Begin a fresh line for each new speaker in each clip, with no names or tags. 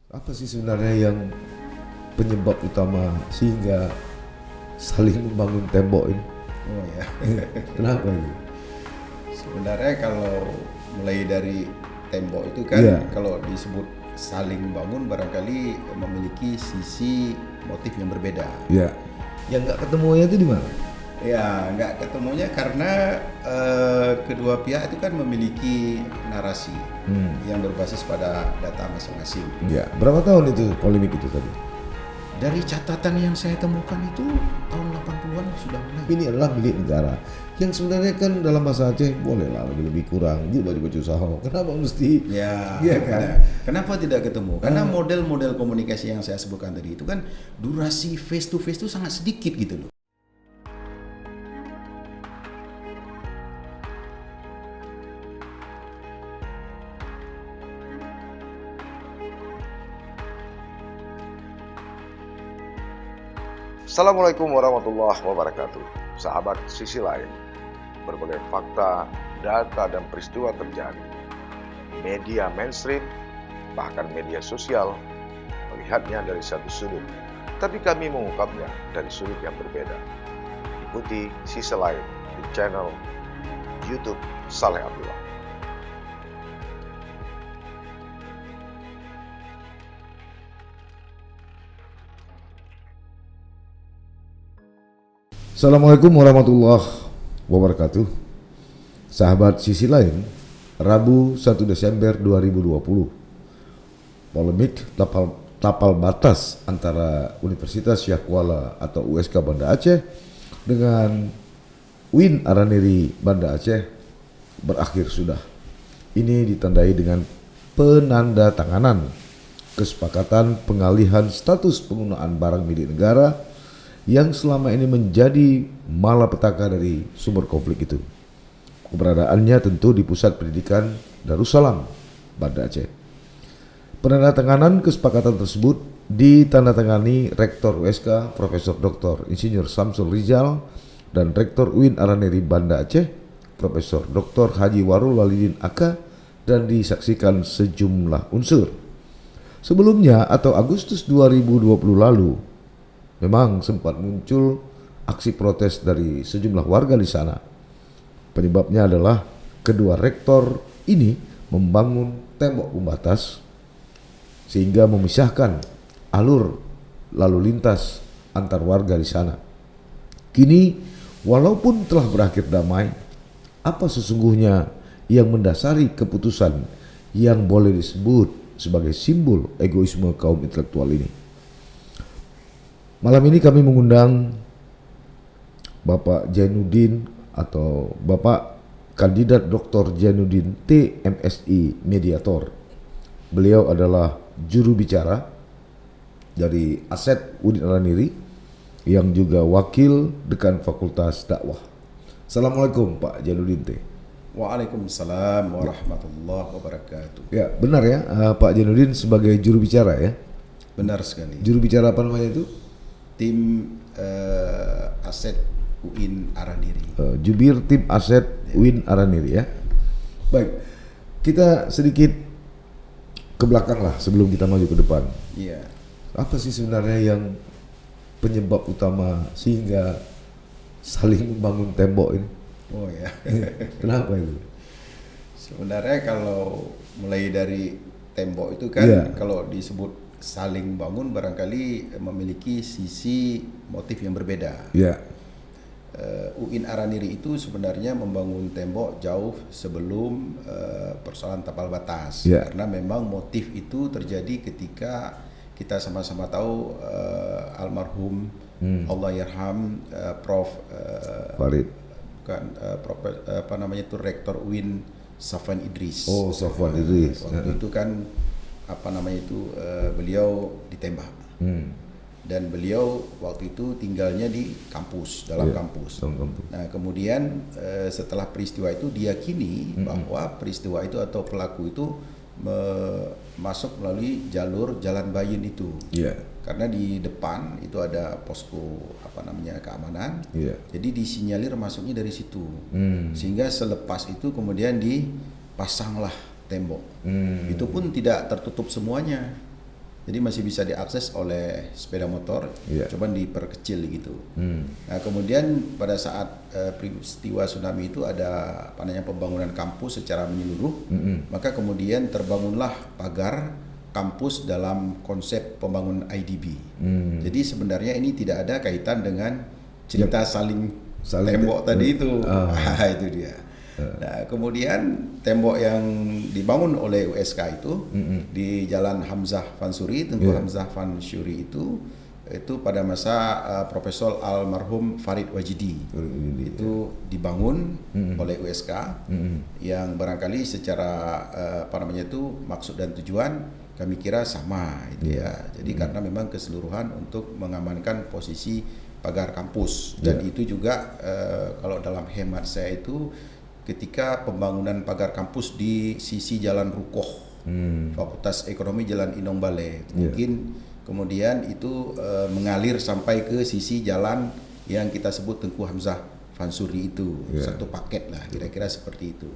Apa sih sebenarnya yang penyebab utama sehingga saling membangun tembok ini?
Oh ya,
Kenapa itu?
sebenarnya kalau mulai dari tembok itu kan,
Iya.
kalau disebut saling bangun barangkali memiliki sisi motif yang berbeda.
Ya, yang nggak ketemunya itu di mana?
Ya, nggak ketemunya karena kedua pihak itu kan memiliki narasi yang berbasis pada data masing-masing.
Ya, berapa tahun itu polemik itu tadi?
Dari catatan yang saya temukan itu tahun 80-an sudah mulai.
Ini adalah milik negara. Yang sebenarnya kan dalam bahasa Aceh bolehlah lebih kurang juga baju usaha. Kenapa mesti?
Ya,
Iya kan?
kenapa tidak ketemu? Karena model-model komunikasi yang saya sebutkan tadi itu kan durasi face to face itu sangat sedikit gitu loh.
Assalamualaikum warahmatullahi wabarakatuh. Sahabat sisi lain, berbagai fakta, data, dan peristiwa terjadi. Media mainstream, bahkan media sosial, melihatnya dari satu sudut, tapi kami mengungkapnya dari sudut yang berbeda. Ikuti sisi lain di channel YouTube Saleh Abdullah.
Assalamualaikum warahmatullahi wabarakatuh. Sahabat sisi lain, Rabu 1 Desember 2020. Polemik tapal batas antara Universitas Syah Kuala atau USK Banda Aceh dengan UIN Araniri Banda Aceh berakhir sudah. Ini ditandai dengan penandatanganan kesepakatan pengalihan status penggunaan barang milik negara yang selama ini menjadi malapetaka dari sumber konflik itu. Keberadaannya tentu di Pusat Pendidikan Darussalam, Banda Aceh. Penandatanganan kesepakatan tersebut ditandatangani Rektor USK Profesor Dr. Insinyur Samsul Rizal dan Rektor UIN Araniri Banda Aceh Profesor Dr. Haji Warul Walidin AK dan disaksikan sejumlah unsur. Sebelumnya atau Agustus 2020 lalu, memang sempat muncul aksi protes dari sejumlah warga di sana. Penyebabnya adalah kedua rektor ini membangun tembok pembatas sehingga memisahkan alur lalu lintas antar warga di sana. Kini, walaupun telah berakhir damai, apa sesungguhnya yang mendasari keputusan yang boleh disebut sebagai simbol egoisme kaum intelektual ini? Malam ini kami mengundang Bapak Jainuddin atau Bapak Kandidat Dr. Jainuddin TMSI Mediator. Beliau adalah juru bicara dari Aset UIN Araniri yang juga wakil dekan Fakultas Dakwah. Assalamualaikum Pak Jainuddin T.
Waalaikumsalam warahmatullahi wabarakatuh.
Ya benar ya, Pak Jainuddin sebagai juru bicara ya.
Benar sekali.
Juru bicara apa namanya itu?
Tim Aset UIN Araniri.
Jubir tim Aset UIN Araniri ya. Baik, kita sedikit ke belakang lah sebelum kita maju ke depan.
Iya.
Apa sih sebenarnya yang penyebab utama sehingga saling membangun tembok ini?
Oh ya.
Kenapa itu?
Sebenarnya kalau mulai dari tembok itu kan,
Iya.
kalau disebut saling bangun barangkali memiliki sisi motif yang berbeda.
Ya,
UIN Araniri itu sebenarnya membangun tembok jauh sebelum persoalan tapal batas.
Ya.
Karena memang motif itu terjadi ketika kita sama-sama tahu almarhum Allah yarham Prof
Farid.
bukan apa namanya itu Rektor UIN Safwan Idris.
Oh, Safwan Idris.
Waktu itu kan apa namanya itu beliau ditembak. Dan beliau waktu itu tinggalnya di kampus, dalam kampus.
Dalam kampus.
Nah, kemudian setelah peristiwa itu diyakini bahwa peristiwa itu atau pelaku itu masuk melalui jalur Jalan Bayin itu.
Iya.
Karena di depan itu ada posko apa namanya keamanan.
Iya.
Jadi disinyalir masuknya dari situ. Sehingga selepas itu kemudian dipasanglah tembok. Itu pun tidak tertutup semuanya. Jadi masih bisa diakses oleh sepeda motor, cuman diperkecil gitu. Nah kemudian pada saat peristiwa tsunami itu ada pembangunan kampus secara menyeluruh, maka kemudian terbangunlah pagar kampus dalam konsep pembangunan IDB. Jadi sebenarnya ini tidak ada kaitan dengan cerita saling tembok tadi itu. Itu dia. Nah, kemudian tembok yang dibangun oleh USK itu di Jalan Hamzah Fansuri, Tengku Hamzah Fansuri itu pada masa Profesor almarhum Farid Wajidi itu dibangun oleh USK yang barangkali secara maksud dan tujuan kami kira sama itu ya. Jadi karena memang keseluruhan untuk mengamankan posisi pagar kampus dan itu juga kalau dalam hemat saya itu ketika pembangunan pagar kampus di sisi Jalan Rukoh, Fakultas Ekonomi Jalan Inong Bale, mungkin kemudian itu mengalir sampai ke sisi jalan yang kita sebut Tengku Hamzah Fansuri itu, satu paket lah, kira-kira seperti itu.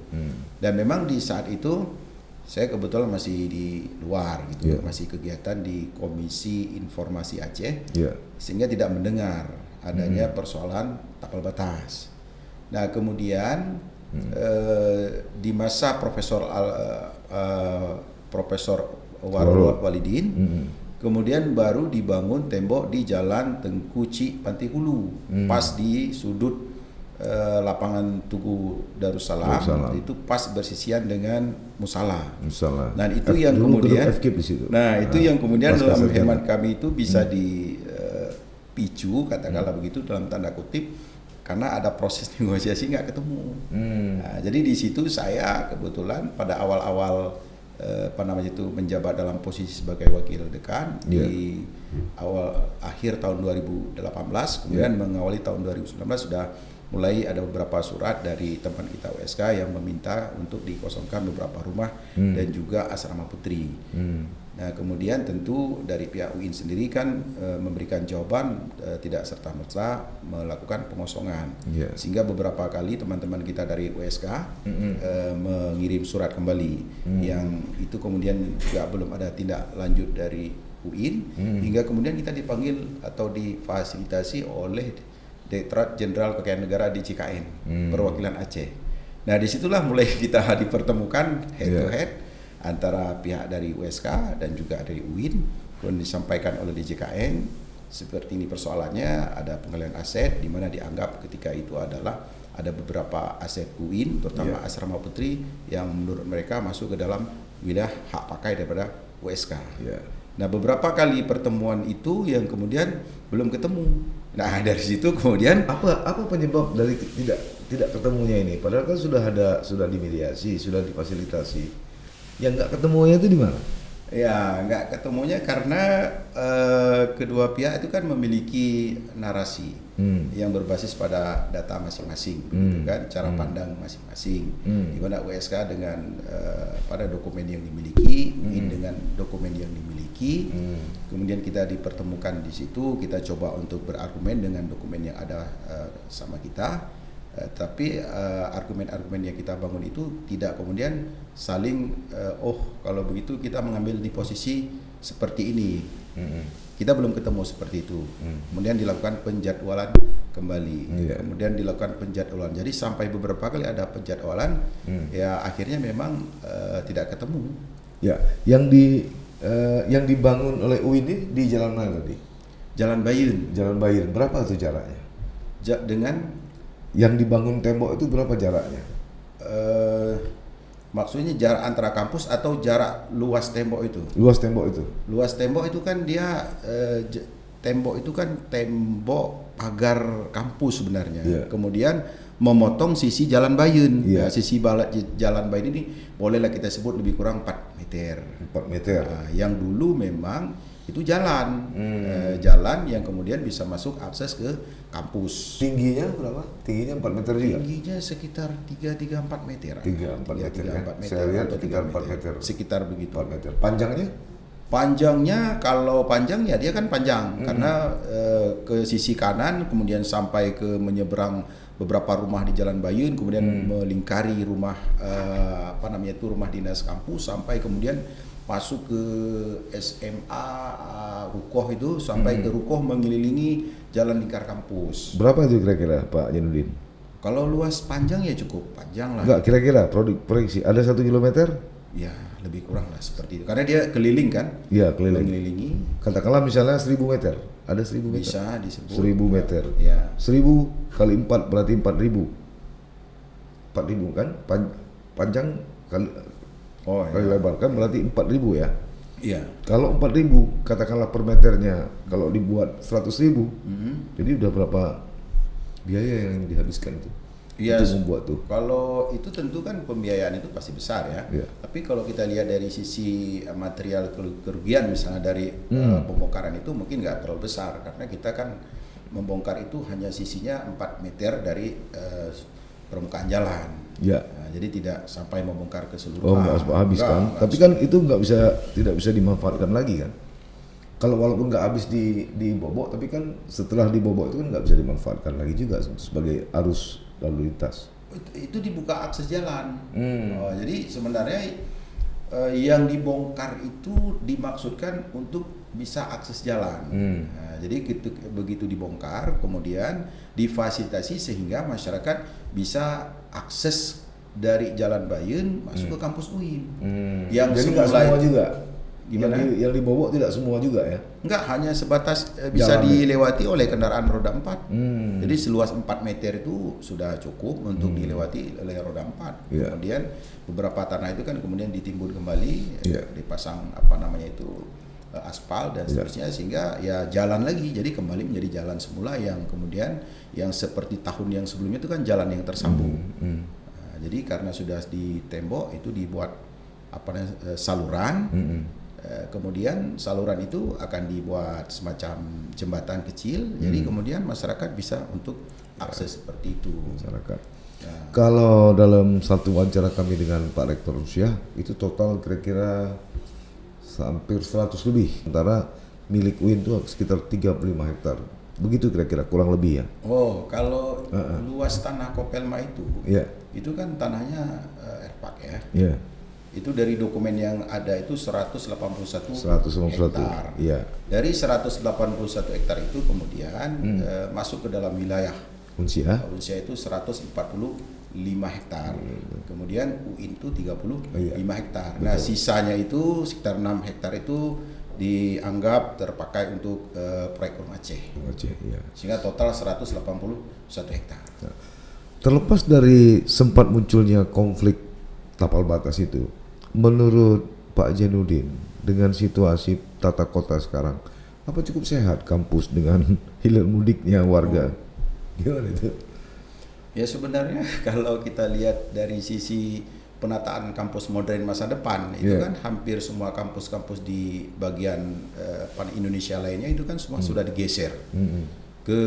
Dan memang di saat itu saya kebetulan masih di luar gitu, masih kegiatan di Komisi Informasi Aceh, sehingga tidak mendengar adanya persoalan tapal batas. Nah kemudian di masa Profesor Warul Walidin, kemudian baru dibangun tembok di Jalan Tengku Panti Hulu, pas di sudut lapangan Tugu Darussalam, itu pas bersisian dengan Musala. Nah itu yang kemudian, yang kemudian dalam hemat kami itu bisa dipicu, katakanlah begitu dalam tanda kutip, karena ada proses negosiasi nggak ketemu. Nah, jadi di situ saya kebetulan pada awal-awal menjabat dalam posisi sebagai wakil dekan di akhir tahun 2018, kemudian mengawali tahun 2019 sudah mulai ada beberapa surat dari teman kita USK yang meminta untuk dikosongkan beberapa rumah dan juga asrama putri. Nah kemudian tentu dari pihak UIN sendiri kan memberikan jawaban tidak serta-merta melakukan pengosongan, sehingga beberapa kali teman-teman kita dari USK mengirim surat kembali yang itu kemudian juga belum ada tindak lanjut dari UIN, hingga kemudian kita dipanggil atau difasilitasi oleh Direktorat Jenderal Kekayaan Negara di CKN, perwakilan Aceh. Nah disitulah mulai kita dipertemukan head to head antara pihak dari USK dan juga dari UIN, kemudian disampaikan oleh DJKN seperti ini persoalannya, ada penggalian aset di mana dianggap ketika itu adalah ada beberapa aset UIN terutama asrama putri yang menurut mereka masuk ke dalam wilayah hak pakai daripada USK. Nah beberapa kali pertemuan itu yang kemudian belum ketemu. Nah dari situ kemudian
apa penyebab dari tidak ketemunya ini? Padahal kan sudah dimediasi, sudah difasilitasi. Yang nggak ketemunya itu di mana?
Ya nggak ketemunya karena kedua pihak itu kan memiliki narasi yang berbasis pada data masing-masing, begitu kan, cara pandang masing-masing. Di mana USK dengan pada dokumen yang dimiliki, UIN dengan dokumen yang dimiliki, kemudian kita dipertemukan di situ, kita coba untuk berargumen dengan dokumen yang ada sama kita. Tapi argumen-argumen yang kita bangun itu tidak kemudian saling kalau begitu kita mengambil di posisi seperti ini. Kita belum ketemu seperti itu. Kemudian dilakukan penjadwalan kembali. Kemudian dilakukan penjadwalan. Jadi sampai beberapa kali ada penjadwalan, ya akhirnya memang tidak ketemu.
Ya, yang dibangun oleh UIN ini di jalan mana tadi?
Jalan Bayun.
Jalan Bayun. Berapa itu jaraknya?
Dengan
yang dibangun tembok itu berapa jaraknya?
Maksudnya jarak antara kampus atau jarak luas tembok itu?
Luas tembok itu.
Luas tembok itu kan dia tembok itu kan tembok pagar kampus sebenarnya. Kemudian memotong sisi Jalan Bayun. Nah, sisi Jalan Bayun ini bolehlah kita sebut lebih kurang 4 meter.
4 meter.
Nah, yang dulu memang itu jalan, jalan yang kemudian bisa masuk akses ke kampus.
Tingginya berapa? Tingginya 4 meter juga?
Tingginya sekitar 3-4 meter.
3-4 meter kan? Saya lihat 3-4 meter.
Sekitar begitu.
4 meter. Panjangnya?
Panjangnya, kalau panjang ya dia kan panjang karena ke sisi kanan kemudian sampai ke menyeberang beberapa rumah di Jalan Bayun, kemudian melingkari rumah rumah dinas kampus sampai kemudian masuk ke SMA Rukoh itu sampai ke Rukoh mengelilingi jalan lingkar kampus.
Berapa itu kira-kira Pak Jainuddin?
Kalau luas panjang ya cukup panjang lah.
Enggak, kira-kira proyeksi ada 1 kilometer?
Ya lebih kurang lah seperti itu. Karena dia keliling kan?
Iya, keliling.
Mengelilingi.
Katakanlah misalnya 1000 meter. Ada 1000 meter?
Bisa disebut.
1000 meter.
Ya.
1000 kali 4 berarti 4000. 4000 kan? Panjang kali kali lebar kan berarti 4000 ya.
Iya.
Kalau 4000 katakanlah per meternya kalau dibuat 100.000, jadi udah berapa biaya yang dihabiskan itu?
Iya,
Untuk membuat tuh.
kalau itu tentu kan pembiayaan itu pasti besar ya.
Iya.
Tapi kalau kita lihat dari sisi material kerugian misalnya dari pembongkaran itu mungkin nggak terlalu besar karena kita kan membongkar itu hanya sisinya 4 meter dari permukaan jalan.
Ya.
Nah, jadi tidak sampai membongkar keseluruhan.
Oh, nggak habis kan? Tapi kan itu tidak bisa dimanfaatkan lagi kan? Kalau walaupun nggak habis dibobok, tapi kan setelah dibobok itu kan nggak bisa dimanfaatkan lagi juga sebagai arus lalu lintas.
Itu dibuka akses jalan. Oh, jadi sebenarnya yang dibongkar itu dimaksudkan untuk bisa akses jalan. Nah, jadi begitu dibongkar, kemudian difasilitasi sehingga masyarakat bisa akses dari Jalan Bayun masuk ke kampus UIN. Yang
Jadi nggak semua juga.
Gimana?
Yang dibobok tidak semua juga ya?
Enggak, hanya sebatas bisa
Jalan
dilewati oleh kendaraan roda 4. Jadi seluas 4 meter itu sudah cukup untuk dilewati oleh roda 4.
Yeah.
Kemudian beberapa tanah itu kan kemudian ditimbun kembali,
Yeah.
dipasang aspal dan seterusnya sehingga ya jalan lagi. Jadi kembali menjadi jalan semula yang kemudian yang seperti tahun yang sebelumnya itu kan jalan yang tersambung. Nah, jadi karena sudah ditembok itu dibuat saluran. Kemudian saluran itu akan dibuat semacam jembatan kecil, jadi kemudian masyarakat bisa untuk akses seperti itu.
Masyarakat. Kalau dalam satu wawancara kami dengan Pak Rektor Rusia, itu total kira-kira hampir 100 lebih. Sementara milik UIN itu sekitar 35 hektar. Begitu kira-kira, kurang lebih ya.
Oh, kalau luas tanah Kopelma itu kan tanahnya Erpak ya.
Iya.
Itu dari dokumen yang ada itu 181 hektar.
Iya.
Dari 181 hektar itu kemudian masuk ke dalam wilayah
Unsia
itu 145 hektar. Kemudian UIN itu 35 hektar. Nah, sisanya itu sekitar 6 hektar itu dianggap terpakai untuk proyek rumah Aceh.
Iya.
Sehingga total 181 hektar.
Nah, terlepas dari sempat munculnya konflik tapal batas itu, menurut Pak Jainuddin dengan situasi tata kota sekarang, apa cukup sehat kampus dengan hilir mudiknya warga? Gimana itu?
Ya sebenarnya kalau kita lihat dari sisi penataan kampus modern masa depan itu kan hampir semua kampus-kampus di bagian Indonesia lainnya itu kan semua sudah digeser ke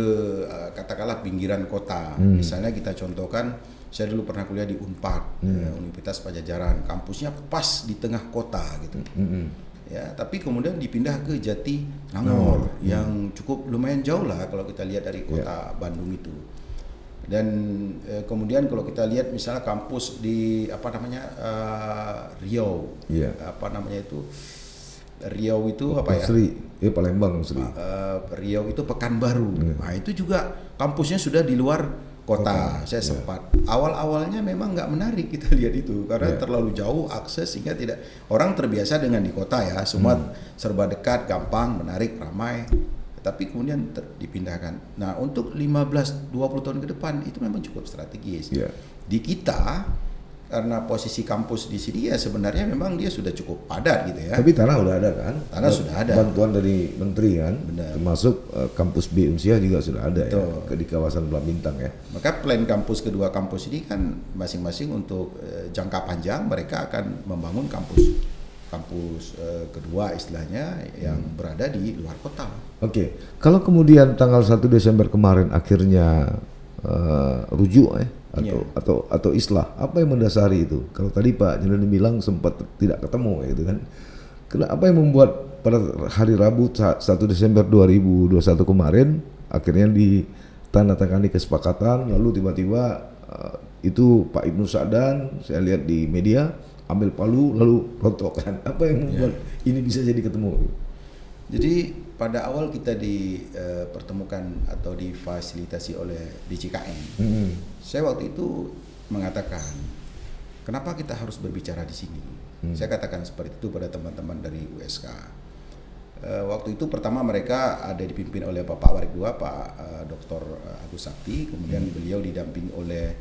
katakanlah pinggiran kota. Misalnya kita contohkan, saya dulu pernah kuliah di Unpad, Universitas Pajajaran, kampusnya pas di tengah kota gitu. Ya, tapi kemudian dipindah ke Jatinangor yang cukup lumayan jauh lah kalau kita lihat dari kota Bandung itu. Dan kemudian kalau kita lihat misalnya kampus di Riau, Riau itu
Palembang Sri.
Riau itu Pekanbaru. Nah itu juga kampusnya sudah di luar kota. Saya sempat awal-awalnya memang nggak menarik kita lihat itu karena terlalu jauh akses sehingga tidak orang terbiasa dengan di kota ya, semua serba dekat, gampang, menarik, ramai. Tapi kemudian dipindahkan. Nah, untuk 15-20 tahun ke depan itu memang cukup strategis. Di kita karena posisi kampus di sini ya sebenarnya memang dia sudah cukup padat gitu ya.
Tapi tanah udah ada kan?
Tanah sudah ada.
Bantuan dari menteri kan?
Benar.
Termasuk kampus B Unsia juga sudah ada ya di kawasan Belah Bintang ya.
Maka plan kampus kedua kampus ini kan masing-masing untuk jangka panjang mereka akan membangun kampus kedua istilahnya yang berada di luar kota.
Oke. Kalau kemudian tanggal 1 Desember kemarin akhirnya rujuk atau islah, apa yang mendasari itu? Kalau tadi Pak Jainuddin bilang sempat tidak ketemu gitu kan. Apa yang membuat pada hari Rabu 1 Desember 2021 kemarin akhirnya ditandatangani kesepakatan, lalu tiba-tiba itu Pak Ibnu Sa'dan saya lihat di media ambil palu lalu rontokan. Apa yang membuat ini bisa jadi ketemu?
Jadi pada awal kita dipertemukan atau difasilitasi oleh DJKN, saya waktu itu mengatakan, kenapa kita harus berbicara di sini? Saya katakan seperti itu pada teman-teman dari USK. Waktu itu pertama mereka ada dipimpin oleh Bapak Warik II, Pak Dr. Agus Sakti, kemudian beliau didampingi oleh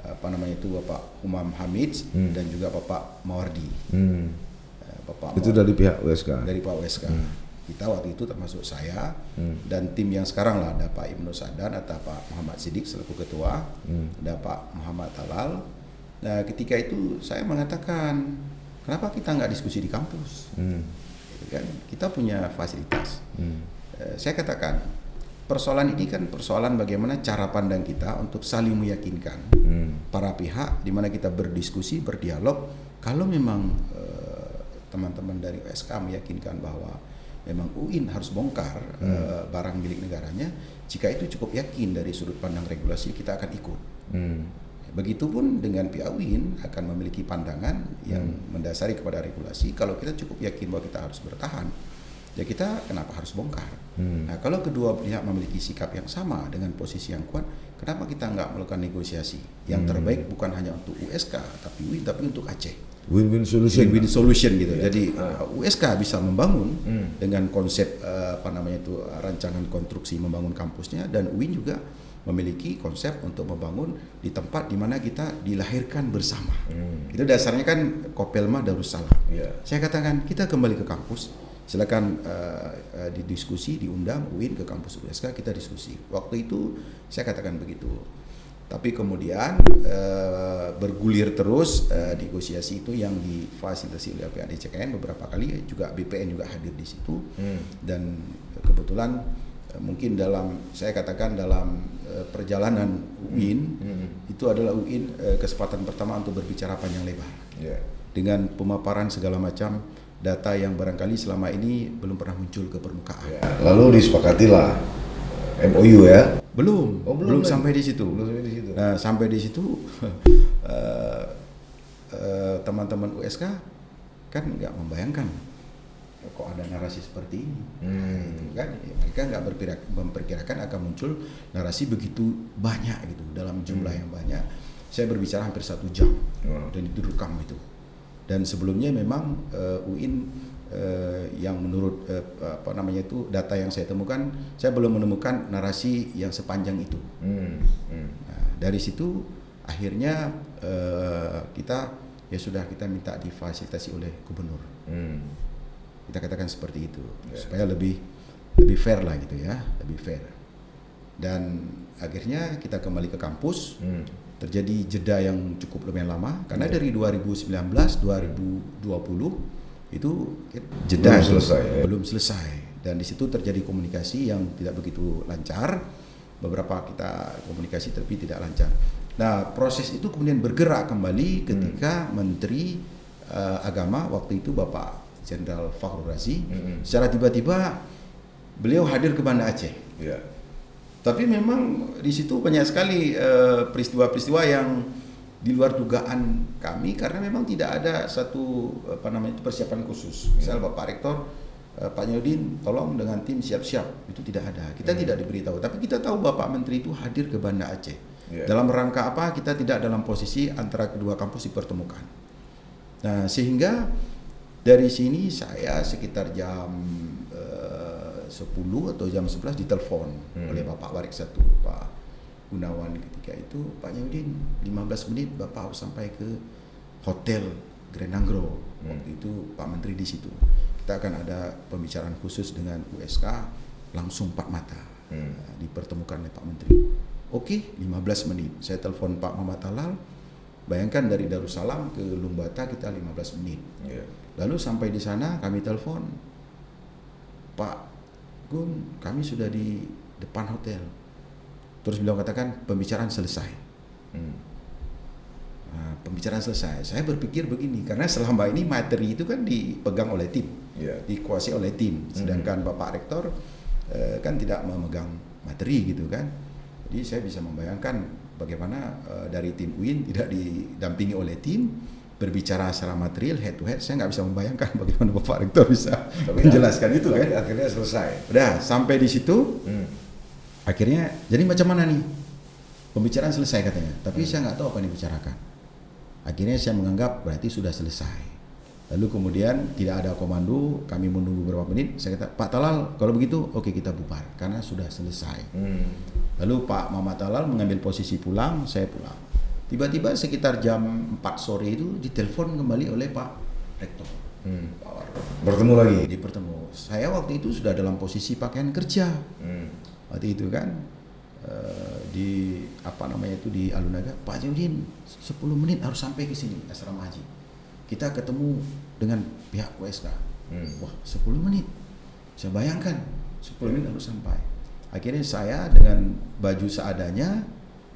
Bapak Umam Hamid dan juga Bapak Mawardi. Bapak
Itu dari pihak USK.
Dari Pak USK. Kita waktu itu termasuk saya dan tim yang sekarang lah, ada Pak Ibnu Sadan, ada Pak Muhammad Siddiq selaku ketua, ada Pak Muhammad Talal. Nah, ketika itu saya mengatakan, kenapa kita nggak diskusi di kampus? Kan kita punya fasilitas. Saya katakan persoalan ini kan persoalan bagaimana cara pandang kita untuk saling meyakinkan para pihak, di mana kita berdiskusi, berdialog. Kalau memang teman-teman dari USK meyakinkan bahwa memang UIN harus bongkar barang milik negaranya, jika itu cukup yakin dari sudut pandang regulasi, kita akan ikut. Begitupun dengan pihak UIN akan memiliki pandangan yang mendasari kepada regulasi. Kalau kita cukup yakin bahwa kita harus bertahan, ya kita kenapa harus bongkar? Nah, kalau kedua pihak memiliki sikap yang sama dengan posisi yang kuat, kenapa kita nggak melakukan negosiasi? Yang terbaik bukan hanya untuk USK, tapi UIN, tapi untuk Aceh.
Win-win solution.
Win-win solution gitu. Jadi USK bisa membangun dengan konsep rancangan konstruksi membangun kampusnya, dan UIN juga memiliki konsep untuk membangun di tempat di mana kita dilahirkan bersama. Itu dasarnya kan Kopelma Darussalam. Saya katakan kita kembali ke kampus, silakan didiskusi, diundang UIN ke kampus USK, kita diskusi. Waktu itu saya katakan begitu. Tapi kemudian bergulir terus negosiasi itu yang difasilitasi oleh pihak DJKN beberapa kali, juga BPN juga hadir di situ. Dan kebetulan mungkin saya katakan dalam perjalanan UIN itu adalah UIN kesempatan pertama untuk berbicara panjang lebar dengan pemaparan segala macam data yang barangkali selama ini belum pernah muncul ke permukaan.
Lalu disepakatilah MOU ya?
Belum sampai di situ. Nah, sampai di situ teman-teman USK kan nggak membayangkan kok ada narasi seperti ini. Gitu kan? Mereka nggak memperkirakan akan muncul narasi begitu banyak gitu dalam jumlah yang banyak. Saya berbicara hampir 1 jam dan itu rekam itu. Dan sebelumnya memang UIN yang menurut data yang saya temukan, saya belum menemukan narasi yang sepanjang itu. Nah, dari situ akhirnya kita minta difasilitasi oleh gubernur. Kita katakan seperti itu supaya lebih fair lah gitu ya, lebih fair. Dan akhirnya kita kembali ke kampus. Terjadi jeda yang cukup lumayan lama karena dari 2019 2020 itu jeda belum selesai, dan di situ terjadi komunikasi yang tidak begitu lancar. Beberapa kita komunikasi tapi tidak lancar. Nah, proses itu kemudian bergerak kembali ketika Menteri Agama waktu itu Bapak Jenderal Fakhrul Razi secara tiba-tiba beliau hadir ke Banda Aceh. Tapi memang di situ banyak sekali peristiwa-peristiwa yang di luar dugaan kami, karena memang tidak ada satu persiapan khusus. Misal Bapak Rektor Pak Nyodin tolong dengan tim siap-siap, itu tidak ada. Kita tidak diberitahu, tapi kita tahu Bapak Menteri itu hadir ke Banda Aceh. Dalam rangka apa? Kita tidak dalam posisi antara kedua kampus dipertemukan. Nah, sehingga dari sini saya sekitar jam 10 atau jam 11 ditelepon oleh Bapak Warik I, Pak Gunawan ketika itu, Pak Nyudin 15 menit Bapak harus sampai ke Hotel Grand Nanggro. Waktu itu Pak Menteri di situ. Kita akan ada pembicaraan khusus dengan USK langsung 4 mata. Dipertemukan oleh Pak Menteri. Oke, 15 menit. Saya telepon Pak Muhammad Talal. Bayangkan dari Darussalam ke Lumbata kita 15 menit. Lalu sampai di sana kami telepon, Pak Gun, kami sudah di depan hotel. Terus beliau katakan pembicaraan selesai. Nah, pembicaraan selesai. Saya berpikir begini, karena selama ini materi itu kan dipegang oleh tim, dikuasai oleh tim. Sedangkan Bapak Rektor kan tidak memegang materi gitu kan. Jadi saya bisa membayangkan bagaimana dari tim UIN tidak didampingi oleh tim, berbicara secara material head to head, saya nggak bisa membayangkan bagaimana Bapak Rektor bisa menjelaskan itu kan.
Akhirnya selesai.
Udah sampai di situ, akhirnya jadi macam mana nih? Pembicaraan selesai katanya, tapi saya nggak tahu apa yang dibicarakan. Akhirnya saya menganggap berarti sudah selesai. Lalu kemudian tidak ada komando, kami menunggu beberapa menit. Saya kata, Pak Talal, kalau begitu oke kita bubar karena sudah selesai. Lalu Pak Muhammad Talal mengambil posisi pulang, saya pulang. Tiba-tiba sekitar jam 4 sore itu ditelepon kembali oleh Pak Rektor. Pak Wardo.
Bertemu lagi.
Dipertemu. Saya waktu itu sudah dalam posisi pakaian kerja. Waktu itu kan di di Alunaga, Pak Jodin 10 menit harus sampai ke sini asrama haji. Kita ketemu dengan pihak USK. Wah, 10 menit. Saya bayangkan 10 menit harus sampai. Akhirnya saya dengan baju seadanya,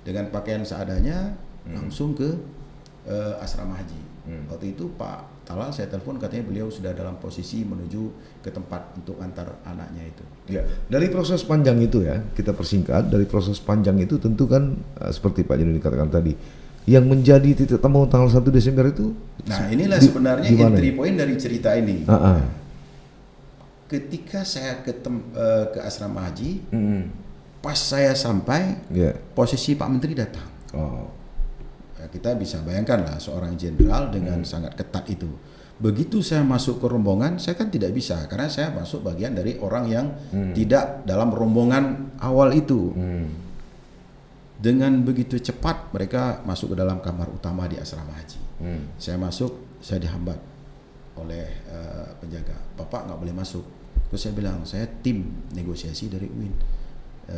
dengan pakaian seadanya langsung ke asrama haji. Waktu itu Pak Talal saya telepon, katanya beliau sudah dalam posisi menuju ke tempat untuk antar anaknya itu.
Ya, dari proses panjang itu ya, kita persingkat, dari proses panjang itu tentu kan seperti Pak Joni dikatakan tadi, yang menjadi titik temu tanggal 1 Desember itu.
Nah, inilah sebenarnya entry point dari cerita ini. Ketika saya ke asrama haji, pas saya sampai, posisi Pak Menteri datang. Ya, kita bisa bayangkan lah seorang jenderal dengan sangat ketat itu. Begitu saya masuk ke rombongan, saya kan tidak bisa karena saya masuk bagian dari orang yang tidak dalam rombongan awal itu. Dengan begitu cepat mereka masuk ke dalam kamar utama di asrama haji. Saya masuk, saya dihambat oleh penjaga. Bapak nggak boleh masuk. Terus saya bilang, saya tim negosiasi dari UIN.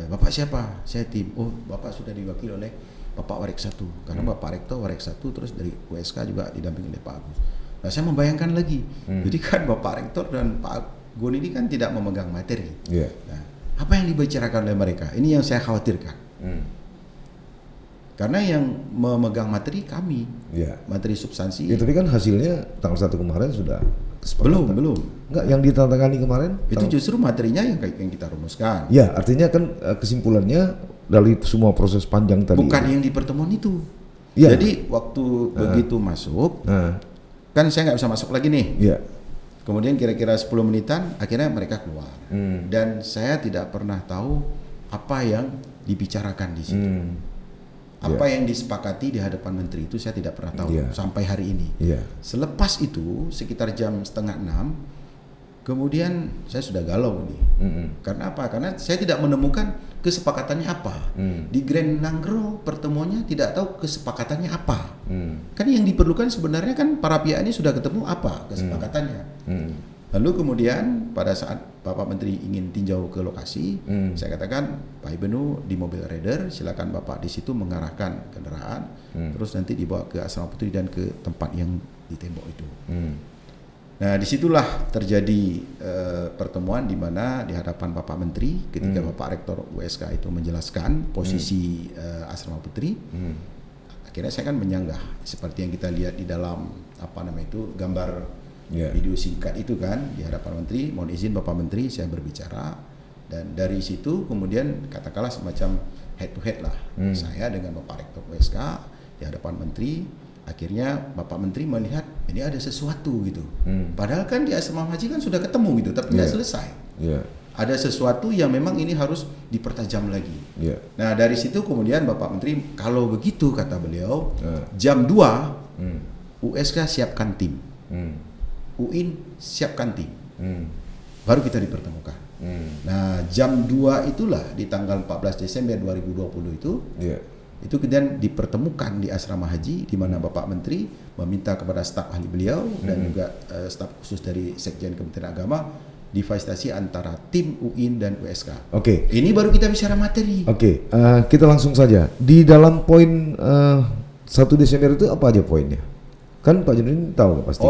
Bapak siapa? Saya tim. Oh, Bapak sudah diwakili oleh Bapak Warek 1, karena Bapak Rektor Warek 1, terus dari USK juga didampingi oleh Pak Agus. Nah, saya membayangkan lagi, jadi kan Bapak Rektor dan Pak Gun ini kan tidak memegang materi. Nah, apa yang dibicarakan oleh mereka? Ini yang saya khawatirkan. Karena yang memegang materi kami, materi substansi.
Ya, tapi kan hasilnya tanggal 1 kemarin sudah kesepakatan.
Belum.
Enggak, yang ditandatangani kemarin?
Itu justru materinya yang kita rumuskan.
Ya, artinya kan kesimpulannya dari semua proses panjang tadi.
Bukan yang di pertemuan itu. Jadi waktu begitu masuk, kan saya nggak bisa masuk lagi nih. Kemudian kira-kira 10 menitan, akhirnya mereka keluar. Dan saya tidak pernah tahu apa yang dibicarakan di situ. Apa yang disepakati di hadapan menteri itu saya tidak pernah tahu sampai hari ini. Selepas itu sekitar jam 5:30, kemudian saya sudah galau nih. Karena apa? Karena saya tidak menemukan kesepakatannya apa. Di Grand Nanggro pertemuannya tidak tahu kesepakatannya apa. Kan yang diperlukan sebenarnya kan para pihak ini sudah ketemu apa kesepakatannya. Lalu kemudian pada saat Bapak Menteri ingin tinjau ke lokasi, saya katakan, Pak Ibnu di mobil Raider, silakan Bapak di situ mengarahkan kendaraan, terus nanti dibawa ke asrama putri dan ke tempat yang di tembok itu. Nah, disitulah terjadi pertemuan di mana di hadapan Bapak Menteri, ketika Bapak Rektor USK itu menjelaskan posisi asrama putri, akhirnya saya kan menyanggah seperti yang kita lihat di dalam gambar video singkat itu kan di hadapan Menteri. Mohon izin Bapak Menteri, saya berbicara, dan dari situ kemudian katakanlah semacam head to head lah saya dengan Bapak Rektor USK di hadapan Menteri. Akhirnya Bapak Menteri melihat ini ada sesuatu gitu. Padahal kan di asrama haji kan sudah ketemu gitu, tapi nggak selesai. Ada sesuatu yang memang ini harus dipertajam lagi. Nah, dari situ kemudian Bapak Menteri, kalau begitu kata beliau, jam 2 USK siapkan tim, UIN siapkan tim, baru kita dipertemukan. Nah, jam 2 itulah di tanggal 14 Desember 2020 itu kemudian dipertemukan di asrama haji, di mana Bapak Menteri meminta kepada staf ahli beliau dan juga staf khusus dari Sekjen Kementerian Agama difasilitasi antara tim UIN dan USK. Ini baru kita bicara materi.
Kita langsung saja di dalam poin 1 Desember itu apa aja poinnya? Kan Pak Joni tahu pasti.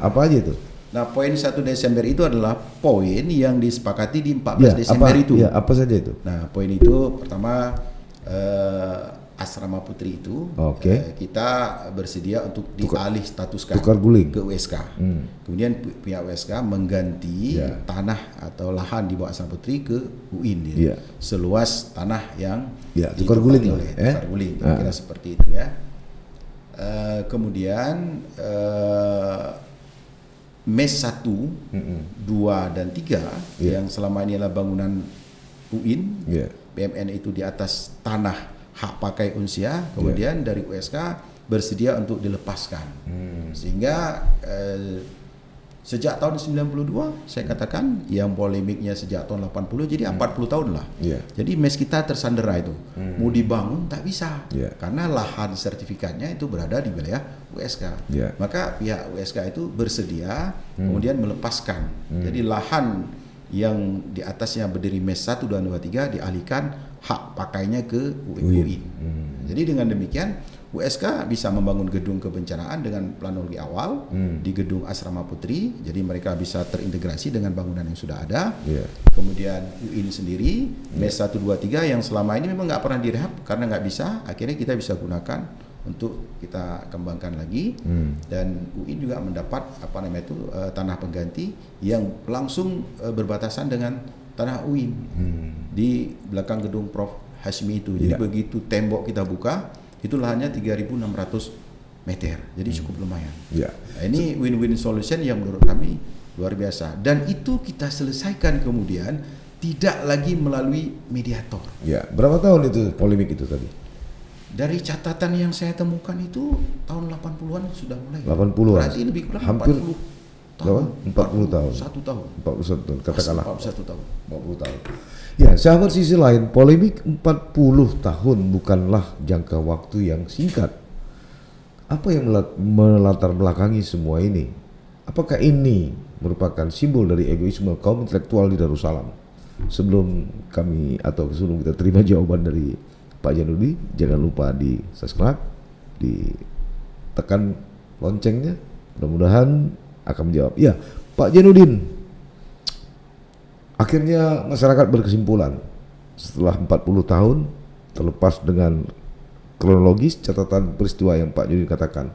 Apa aja itu?
Nah, poin 1 Desember itu adalah poin yang disepakati di 14 Desember itu.
Apa saja itu?
Nah, poin itu pertama asrama putri itu kita bersedia untuk dialih statuskan ke USK. Kemudian pihak USK mengganti tanah atau lahan di bawah asrama putri ke UIN seluas tanah yang
tukar guling
oleh tukar guling, kira seperti itu ya. Kemudian MES 1, 2 dan 3 yang selama ini adalah bangunan UIN, BMN itu di atas tanah hak pakai Unsia, kemudian dari USK bersedia untuk dilepaskan. Sehingga sejak tahun 92 saya katakan yang polemiknya sejak tahun 80 jadi 40 tahun lah. Jadi MES kita tersandera itu. Mau dibangun tak bisa. Karena lahan sertifikatnya itu berada di wilayah USK. Maka pihak USK itu bersedia kemudian melepaskan. Jadi lahan yang di atasnya berdiri MES 1, 2, 3 dialihkan hak pakainya ke UIN. Jadi dengan demikian USK bisa membangun gedung kebencanaan dengan planologi awal di gedung Asrama Putri, jadi mereka bisa terintegrasi dengan bangunan yang sudah ada. Kemudian UIN sendiri MES 1, 2, 3 yang selama ini memang nggak pernah direhab karena nggak bisa, akhirnya kita bisa gunakan untuk kita kembangkan lagi. Dan UIN juga mendapat tanah pengganti yang langsung berbatasan dengan tanah UIN di belakang gedung Prof Hashmi itu. Jadi begitu tembok kita buka itu lahannya 3.600 meter, jadi cukup lumayan. Nah, ini win-win solution yang menurut kami luar biasa, dan itu kita selesaikan kemudian tidak lagi melalui mediator.
Berapa tahun itu polemik itu tadi?
Dari catatan yang saya temukan itu tahun 80-an sudah mulai.
80-an.
Berarti lebih kurang
hampir
40 tahun.
40 tahun.
1 tahun.
41 tahun katakanlah.
41 tahun.
40 tahun. Ya, sahabat sisi lain, polemik 40 tahun bukanlah jangka waktu yang singkat. Apa yang melatar belakangi semua ini? Apakah ini merupakan simbol dari egoisme kaum intelektual di Darussalam? Sebelum kita terima jawaban dari Pak Janudi, jangan lupa di subscribe, ditekan loncengnya, mudah-mudahan akan menjawab. Ya, Pak Janudin. Akhirnya masyarakat berkesimpulan setelah 40 tahun, terlepas dengan kronologis catatan peristiwa yang Pak Janudin katakan,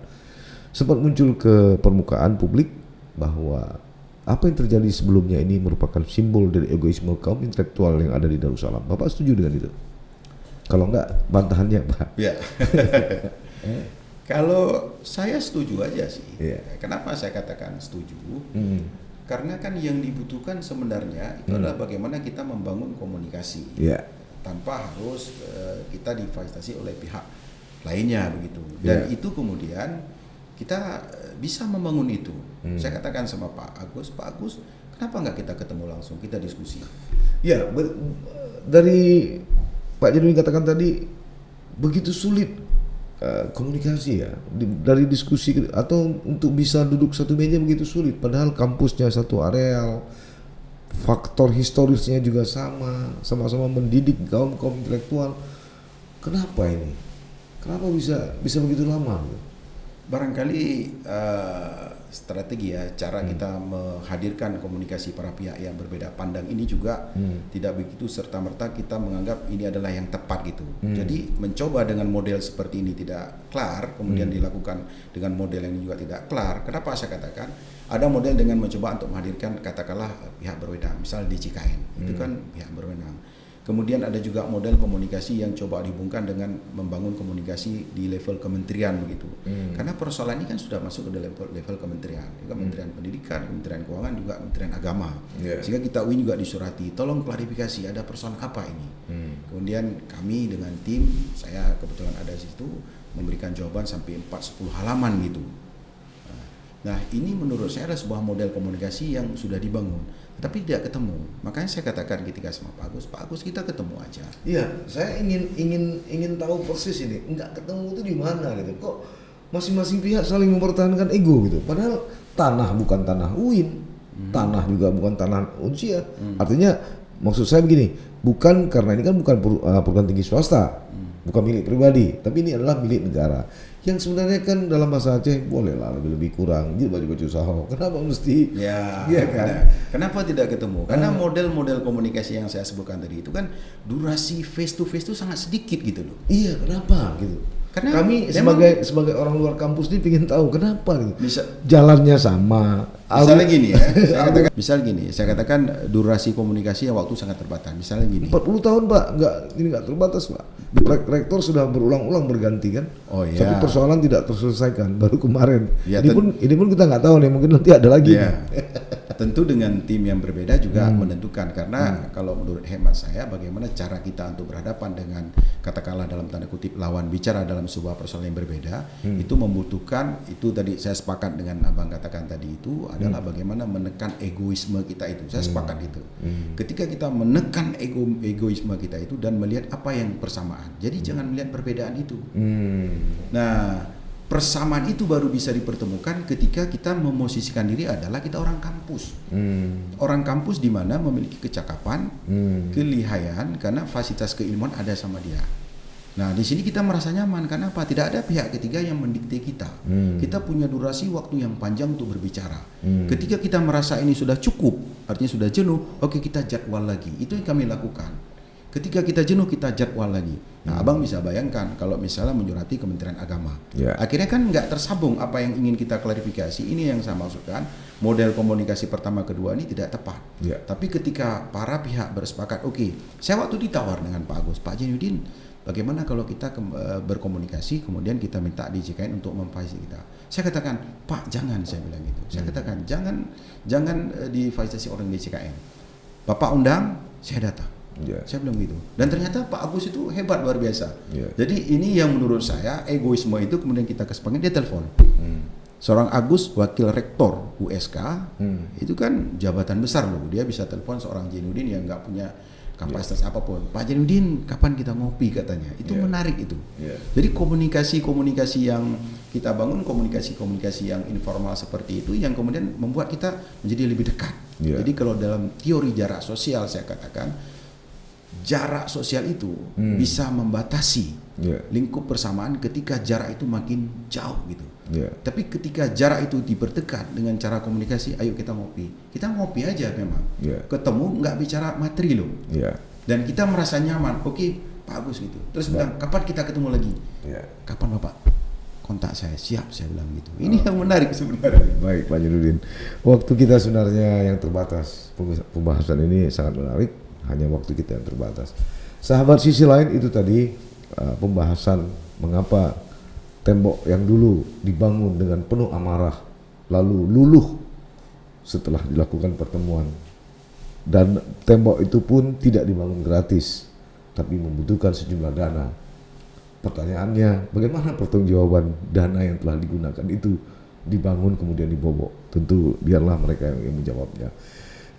sempat muncul ke permukaan publik bahwa apa yang terjadi sebelumnya ini merupakan simbol dari egoisme kaum intelektual yang ada di Darussalam. Bapak setuju dengan itu? Kalau enggak, bantahannya Pak.
Kalau saya setuju aja sih. Kenapa saya katakan setuju? Karena kan yang dibutuhkan sebenarnya itu adalah bagaimana kita membangun komunikasi tanpa harus kita difasilitasi oleh pihak lainnya begitu. Dan itu kemudian kita bisa membangun itu. Saya katakan sama Pak Agus, kenapa nggak kita ketemu langsung, kita diskusi?
Dari Pak Janudin katakan tadi begitu sulit komunikasi dari diskusi atau untuk bisa duduk satu meja begitu sulit, padahal kampusnya satu areal, faktor historisnya juga sama-sama mendidik kaum intelektual. Kenapa ini? Kenapa bisa begitu lama?
Barangkali strategi cara kita menghadirkan komunikasi para pihak yang berbeda pandang ini juga tidak begitu serta-merta kita menganggap ini adalah yang tepat gitu. Jadi mencoba dengan model seperti ini tidak kelar, kemudian dilakukan dengan model yang juga tidak kelar. Kenapa saya katakan ada model dengan mencoba untuk menghadirkan katakanlah pihak berwenang, misalnya di CKN, itu kan pihak berwenang. Kemudian ada juga model komunikasi yang coba dihubungkan dengan membangun komunikasi di level kementerian begitu. Karena persoalan ini kan sudah masuk ke level kementerian, Kementerian Pendidikan, Kementerian Keuangan, juga Kementerian Agama. Sehingga kita UIN juga disurati, tolong klarifikasi ada persoalan apa ini. Kemudian kami dengan tim, saya kebetulan ada di situ, memberikan jawaban sampai 4-10 halaman gitu. Nah, ini menurut saya adalah sebuah model komunikasi yang sudah dibangun, tapi tidak ketemu. Makanya saya katakan ketika sama Pak Agus kita ketemu aja. Iya,
saya ingin tahu persis ini, enggak ketemu itu di mana gitu. Kok masing-masing pihak saling mempertahankan ego gitu. Padahal tanah bukan tanah UIN, tanah juga bukan tanah Unsia. Artinya maksud saya begini, bukan karena ini kan bukan perguruan tinggi swasta, bukan milik pribadi, tapi ini adalah milik negara. Yang sebenarnya kan dalam bahasa Aceh bolehlah lebih kurang, jadi baju saho. Kenapa mesti?
Kan? Kenapa tidak ketemu? Karena model-model komunikasi yang saya sebutkan tadi itu kan durasi face to face itu sangat sedikit gitu loh.
Iya, kenapa gitu?
Karena
kami sebagai orang luar kampus ini ingin tahu kenapa gitu. Jalannya sama.
Misalnya gini ya, saya katakan durasi komunikasi yang waktu sangat terbatas. Misalnya gini.
40 tahun Pak, nggak terbatas Pak. Rektor sudah berulang-ulang berganti kan.
Oh iya.
Tapi persoalan tidak terselesaikan baru kemarin.
Ya,
ini pun kita nggak tahu nih, mungkin nanti ada lagi.
Ya. Tentu dengan tim yang berbeda juga menentukan, karena kalau menurut hemat saya bagaimana cara kita untuk berhadapan dengan katakanlah dalam tanda kutip lawan bicara dalam sebuah persoalan yang berbeda, itu membutuhkan, itu tadi saya sepakat dengan abang katakan tadi itu adalah bagaimana menekan egoisme kita itu. Saya sepakat itu. Ketika kita menekan egoisme kita itu dan melihat apa yang persamaan. Jadi jangan melihat perbedaan itu. Nah, persamaan itu baru bisa dipertemukan ketika kita memosisikan diri adalah kita orang kampus. Orang kampus di mana memiliki kecakapan, kelihayan, karena fasilitas keilmuan ada sama dia. Nah, di sini kita merasa nyaman karena apa? Tidak ada pihak ketiga yang mendikte kita. Kita punya durasi waktu yang panjang untuk berbicara. Ketika kita merasa ini sudah cukup, artinya sudah jenuh, oke, kita jadwal lagi. Itu yang kami lakukan. Ketika kita jenuh, kita jadwal lagi. Nah, abang bisa bayangkan kalau misalnya menyurati Kementerian Agama. Akhirnya kan nggak tersambung apa yang ingin kita klarifikasi. Ini yang saya maksudkan, model komunikasi pertama kedua ini tidak tepat. Tapi ketika para pihak bersepakat, oke, saya waktu ditawar dengan Pak Agus, Pak Jainuddin, bagaimana kalau kita berkomunikasi, kemudian kita minta DJKN untuk memfasilitasi kita. Saya katakan, Pak, jangan, saya bilang gitu. Saya katakan, jangan difasilitasi orang DJKN. Bapak undang, saya datang. Saya bilang gitu. Dan ternyata Pak Agus itu hebat, luar biasa. Jadi ini yang menurut saya egoisme itu kemudian kita kesepakatan, dia telepon. Seorang Agus, wakil rektor USK, itu kan jabatan besar loh. Dia bisa telepon seorang Jainuddin yang nggak punya kapasitas apapun. Pak Jainuddin, kapan kita ngopi, katanya. Itu menarik itu. Jadi komunikasi yang kita bangun, komunikasi yang informal seperti itu yang kemudian membuat kita menjadi lebih dekat. Jadi kalau dalam teori jarak sosial saya katakan, jarak sosial itu bisa membatasi lingkup persamaan ketika jarak itu makin jauh gitu. Tapi ketika jarak itu diperdekat dengan cara komunikasi, ayo kita ngopi. Kita ngopi aja memang. Ketemu nggak bicara materi loh. Dan kita merasa nyaman. Oke, Pak Agus gitu. Terus bilang, kapan kita ketemu lagi? Kapan Bapak? Kontak saya, siap, saya bilang gitu. Ini yang menarik sebenarnya.
Baik Pak Jainuddin. Waktu kita sebenarnya yang terbatas. Pembahasan ini sangat menarik. Hanya waktu kita yang terbatas. Sahabat, sisi lain itu tadi pembahasan mengapa tembok yang dulu dibangun dengan penuh amarah lalu luluh setelah dilakukan pertemuan, dan tembok itu pun tidak dibangun gratis tapi membutuhkan sejumlah dana. Pertanyaannya, bagaimana pertanggungjawaban dana yang telah digunakan itu dibangun kemudian dibobok? Tentu biarlah mereka yang menjawabnya.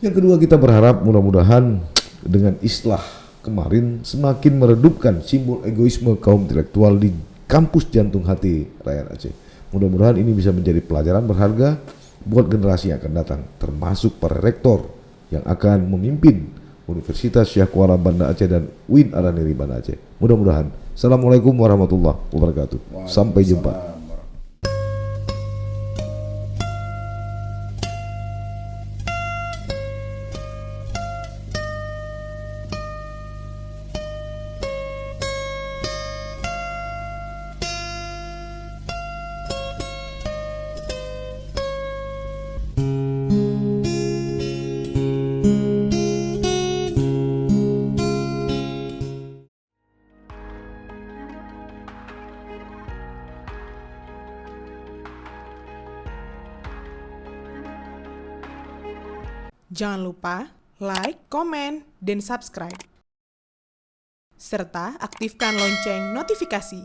Yang kedua, kita berharap mudah-mudahan dengan islah kemarin semakin meredupkan simbol egoisme kaum intelektual di kampus jantung hati rakyat Aceh. Mudah-mudahan ini bisa menjadi pelajaran berharga buat generasi yang akan datang, termasuk para rektor yang akan memimpin Universitas Syekh Kuara Banda Aceh dan UIN Araniri Banda Aceh. Mudah-mudahan. Assalamualaikum warahmatullahi wabarakatuh. Sampai jumpa.
Jangan lupa like, komen, dan subscribe. Serta aktifkan lonceng notifikasi.